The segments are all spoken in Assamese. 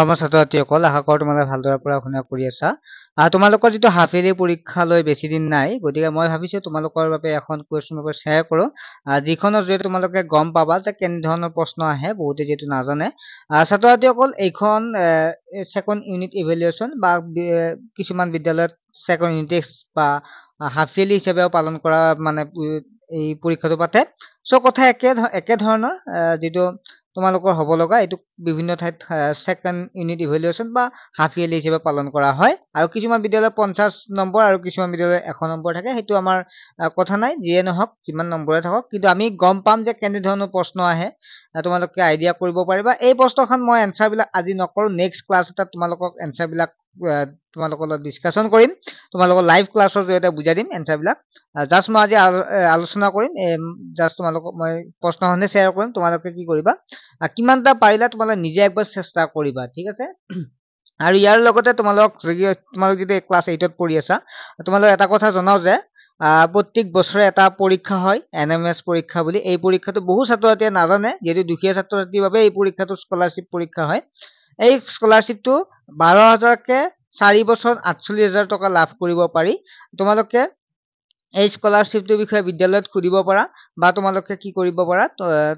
আমাৰ ছাত্ৰ-ছাত্ৰীসকল আশা কৰোঁ তোমালোকে ভালদৰে পঢ়া-শুনা কৰি আছা। তোমালোকৰ যিটো হাফ ইয়াৰলি পৰীক্ষালৈ বেছি দিন নাই, গতিকে মই ভাবিছোঁ তোমালোকৰ বাবে এখন কুৱেশ্যন পেপাৰ শ্বেয়াৰ কৰোঁ, যিখনৰ জৰিয়তে তোমালোকে গম পাবা যে কেনে ধৰণৰ প্ৰশ্ন আহে, বহুতে যিহেতু নাজানে। ছাত্ৰ-ছাত্ৰীসকল এইখন ছেকেণ্ড ইউনিট ইভেলুৱেশ্যন বা কিছুমান বিদ্যালয়ত ছেকেণ্ড ইউনিট টেষ্ট বা হাফ ইয়াৰলি হিচাপেও পালন কৰা মানে এই পৰীক্ষাটো পাতে। চ' কথা একে ধৰণৰ যিটো তোমালোকৰ হ'ব লগা এইটো বিভিন্ন ঠাইত ছেকেণ্ড ইউনিট ইভেলুৱেশ্যন বা হাফ ইয়াৰলি হিচাপে পালন কৰা হয়। আৰু কিছুমান বিদ্যালয়ত 50 নম্বৰ আৰু কিছুমান বিদ্যালয়ত 100 নম্বৰ থাকে, সেইটো আমাৰ কথা নাই, যিয়ে নহওক যিমান নম্বৰে থাকক, কিন্তু আমি গম পাম যে কেনেধৰণৰ প্ৰশ্ন আহে, তোমালোকে আইডিয়া কৰিব পাৰিবা। এই প্ৰশ্নখন মই এনচাৰবিলাক আজি নকৰোঁ, নেক্সট ক্লাছ এটাত তোমালোকক এনচাৰবিলাক তোমালোকৰ লগত ডিছকাশ্যন কৰিম, তোমালোকৰ লাইভ ক্লাছৰ জৰিয়তে বুজাই দিম এনচাৰবিলাক। জাষ্ট মই আজি আলোচনা কৰিম, জাষ্ট তোমালোকক মই প্ৰশ্নখনে শ্বেয়াৰ কৰিম, তোমালোকে কি কৰিবা, কিমানটা পাৰিলে তোমালোকে নিজে একবাৰ চেষ্টা কৰিবা, ঠিক আছে। আৰু ইয়াৰ লগতে তোমালোক যদি ক্লাছ 8ত পঢ়ি আছা, তোমালোক এটা কথা জনাও যে প্ৰত্যেক বছৰে এটা পৰীক্ষা হয়, NMS পৰীক্ষা বুলি। এই পৰীক্ষাটো বহু ছাত্ৰ ছাত্ৰীয়ে নাজানে, যিহেতু দুখীয়া ছাত্ৰ ছাত্ৰীৰ বাবে এই পৰীক্ষাটো স্কলাৰশ্বিপ পৰীক্ষা হয়। এই স্কলাৰশ্বিপটো 12,000কে 4 বছৰত 48,000 টকা লাভ কৰিব পাৰি। তোমালোকে এই স্কলাৰশ্বিপটোৰ বিষয়ে বিদ্যালয়ত সুধিব পাৰা, বা তোমালোকে কি কৰিব পাৰা,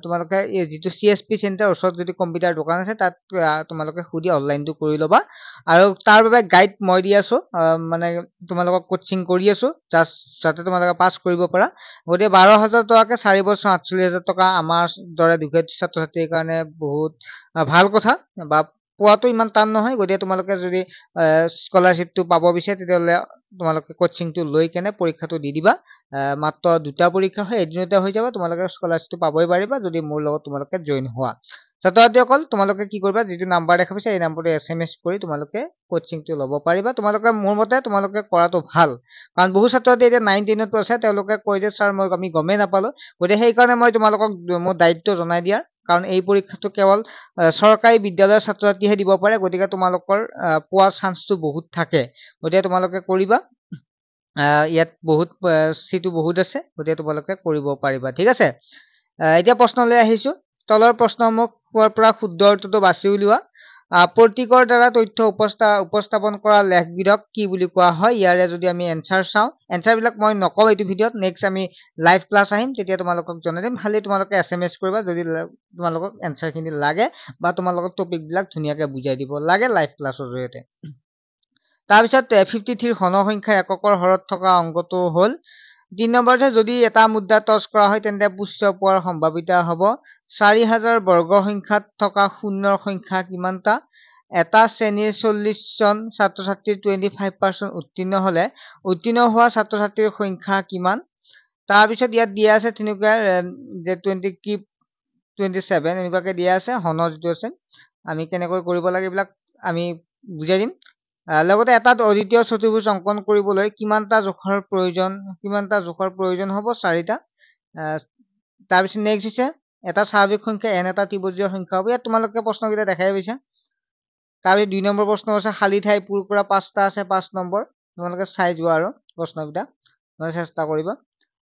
তোমালোকে যিটো CSP চেণ্টাৰ ওচৰত যদি কম্পিউটাৰ দোকান আছে, তাত তোমালোকে সুধি অনলাইনটো কৰি ল'বা। আৰু তাৰ বাবে গাইড মই দি আছো, মানে তোমালোকক কোচিং কৰি আছো, যাতে তোমালোকে পাছ কৰিব পাৰা। গতিকে 12,000 টকাকে 4 বছৰ 48,000 টকা আমাৰ দৰে দুখীয়া ছাত্ৰ ছাত্ৰীৰ কাৰণে বহুত ভাল কথা, বা পোৱাটো ইমান টান নহয়। গতিকে তোমালোকে যদি স্কলাৰশ্বিপটো পাব বিচাৰে, তেতিয়াহ'লে তোমালোকে কোচিংটো লৈ কেনে পৰীক্ষাটো দি দিবা। মাত্ৰ 2টা পৰীক্ষা হয়, এদিনতে হৈ যাব, তোমালোকে স্কলাৰশ্বিপটো পাবই পাৰিবা যদি মোৰ লগত তোমালোকে জইন হোৱা। ছাত্ৰ-ছাত্ৰীসকল, তোমালোকে কি কৰিবা, যিটো নাম্বাৰ দেখা পাইছা এই নাম্বাৰটো SMS কৰি তোমালোকে কোচিংটো ল'ব পাৰিবা। তোমালোকে মোৰ মতে তোমালোকে কৰাটো ভাল, কাৰণ বহু ছাত্ৰ-ছাত্ৰী এতিয়া 9-10ত আছে, তেওঁলোকে কয় যে ছাৰ আমি গমেই নাপালো। গতিকে সেইকাৰণে মই তোমালোকক মোৰ দায়িত্ব জনাই দিয়াৰ, কাৰণ এই পৰীক্ষাটো কেৱল চৰকাৰী বিদ্যালয়ৰ ছাত্ৰ-ছাত্ৰীহে দিব পাৰে, গতিকে তোমালোকৰ পোৱা চান্সটো বহুত থাকে। গতিকে তোমালোকে কৰিবা, ইয়াত বহুত চিটো বহুত আছে, গতিকে তোমালোকে কৰিব পাৰিবা, ঠিক আছে। এতিয়া প্ৰশ্নলৈ আহিছো। তলৰ প্ৰশ্নসমূহৰ পৰা শুদ্ধ অৰ্থটো বাছি উলিওৱা। প্ৰতীকৰ দ্বাৰা তথ্য উপস্থাপন কৰা লেখবিধক কি বুলি কোৱা হয়? ইয়াৰে যদি আমি এনচাৰ চাওঁ, এনচাৰবিলাক মই নকওঁ এইটো ভিডিঅ'ত, নেক্সট আমি লাইভ ক্লাছ আহিম, তেতিয়া তোমালোকক জনাই দিম। খালি তোমালোকে SMS কৰিবা যদি তোমালোকক এনচাৰখিনি লাগে, বা তোমালোকক টপিকবিলাক ধুনীয়াকৈ বুজাই দিব লাগে লাইভ ক্লাছৰ জৰিয়তে। তাৰপিছত 53 ঘনসংখ্যাৰ এককৰ হৰত থকা অংকটো হ'ল 3 নম্বৰতে, যদি এটা মুদ্ৰা টচ কৰা হয় তেন্তে পুষ্য পোৱাৰ সম্ভাৱিতা হ'ব 4,000 বৰ্গ সংখ্যাত থকা শূন্যৰ সংখ্যা কিমানটা? এটা শ্ৰেণীৰ 40 জন ছাত্ৰ ছাত্ৰীৰ 25% উত্তীৰ্ণ হলে উত্তীৰ্ণ হোৱা ছাত্ৰ ছাত্ৰীৰ সংখ্যা কিমান? তাৰপিছত ইয়াত দিয়া আছে তেনেকুৱা যে 27 এনেকুৱাকে দিয়া আছে, হনৰ যিটো আছে আমি কেনেকৈ কৰিব লাগে এইবিলাক আমি বুজাই দিম। লগতে এটাত অদ্বিতীয় চতুৰ্ভুজ অংকন কৰিবলৈ কিমানটা জোখৰ প্ৰয়োজন হ'ব? 4টা। তাৰপিছত নেক্সট হৈছে এটা স্বাভাৱিক সংখ্যা n এটা ত্ৰিভুজীয় সংখ্যা হ'ব। ইয়াত তোমালোকে প্ৰশ্নকেইটা দেখাই পাইছা। তাৰপিছত 2 নম্বৰ প্ৰশ্ন আছে, খালী ঠাই পূৰ কৰা 5টা আছে, 5 নম্বৰ। তোমালোকে চাই যোৱা আৰু প্ৰশ্নকেইটা তোমালোকে চেষ্টা কৰিবা।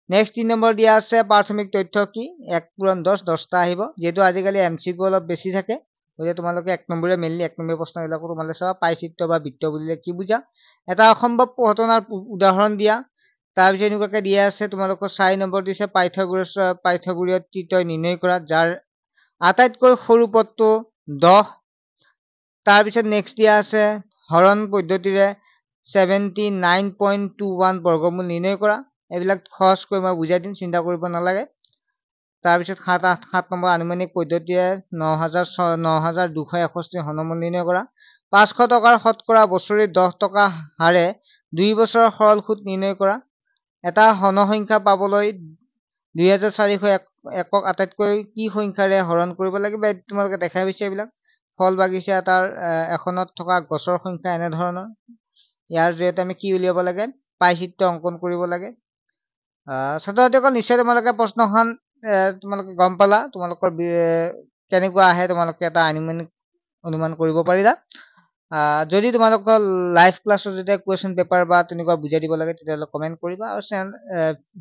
নেক্সট 3 নম্বৰ দিয়া আছে, প্ৰাথমিক তথ্য কি? 1 পূৰণ 10, 10টা আহিব। যিহেতু আজিকালি MCQ অলপ বেছি থাকে, গতিকে তোমালোকে 1 নম্বৰে মেইনলি 1 নম্বৰ প্ৰশ্নবিলাকো তোমালোকে চাবা। পাইচিত্ৰ বা বৃত্ত বুলিলে কি বুজা? এটা অসম্ভৱ ঘটনাৰ উদাহৰণ দিয়া। তাৰপিছত এনেকুৱাকে দিয়া আছে, তোমালোকৰ 4 নম্বৰ দিছে পাইথাগোৰীয় ত্ৰিতয় নিৰ্ণয় কৰা, যাৰ আটাইতকৈ সৰু পদটো 10। তাৰপিছত নেক্সট দিয়া আছে, হৰণ পদ্ধতিৰে 79.21 বৰ্গমূল নিৰ্ণয় কৰা। এইবিলাক সহজকৈ মই বুজাই দিম, চিন্তা কৰিব নালাগে। তাৰপিছত 7 নম্বৰ আনুমানিক পদ্ধতিৰে 9,261 ঘনমূল নিৰ্ণয় কৰা। 500 টকাৰ শতকৰা বছৰি 10 টকা হাৰে 2 বছৰৰ সৰল সুদ নিৰ্ণয় কৰা। এটা ঘনসংখ্যা পাবলৈ 2,400 একক আটাইতকৈ কি সংখ্যাৰে হৰণ কৰিব লাগিব? তোমালোকে দেখাই পাইছা এইবিলাক। ফল বাগিচা এটাৰ এখনত থকা গছৰ সংখ্যা এনেধৰণৰ। ইয়াৰ জৰিয়তে আমি কি উলিয়াব লাগে? পাইচিত্ৰ অংকন কৰিব লাগে। ছাত্ৰ-ছাত্ৰীসকল, নিশ্চয় তোমালোকে প্ৰশ্নখন তোমালোকে গম পালা, তোমালোকৰ কেনেকুৱা আহে তোমালোকে এটা অনুমান কৰিব পাৰিলা। যদি তোমালোকৰ লাইভ ক্লাছৰ যেতিয়া কুৱেশ্যন পেপাৰ বা তেনেকুৱা বুজাই দিব লাগে, তেতিয়াহ'লে কমেণ্ট কৰিবা আৰু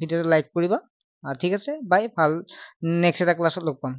ভিডিঅ'টো লাইক কৰিবা। ঠিক আছে, বাই। ভাল, নেক্সট এটা ক্লাছত লগ পাম।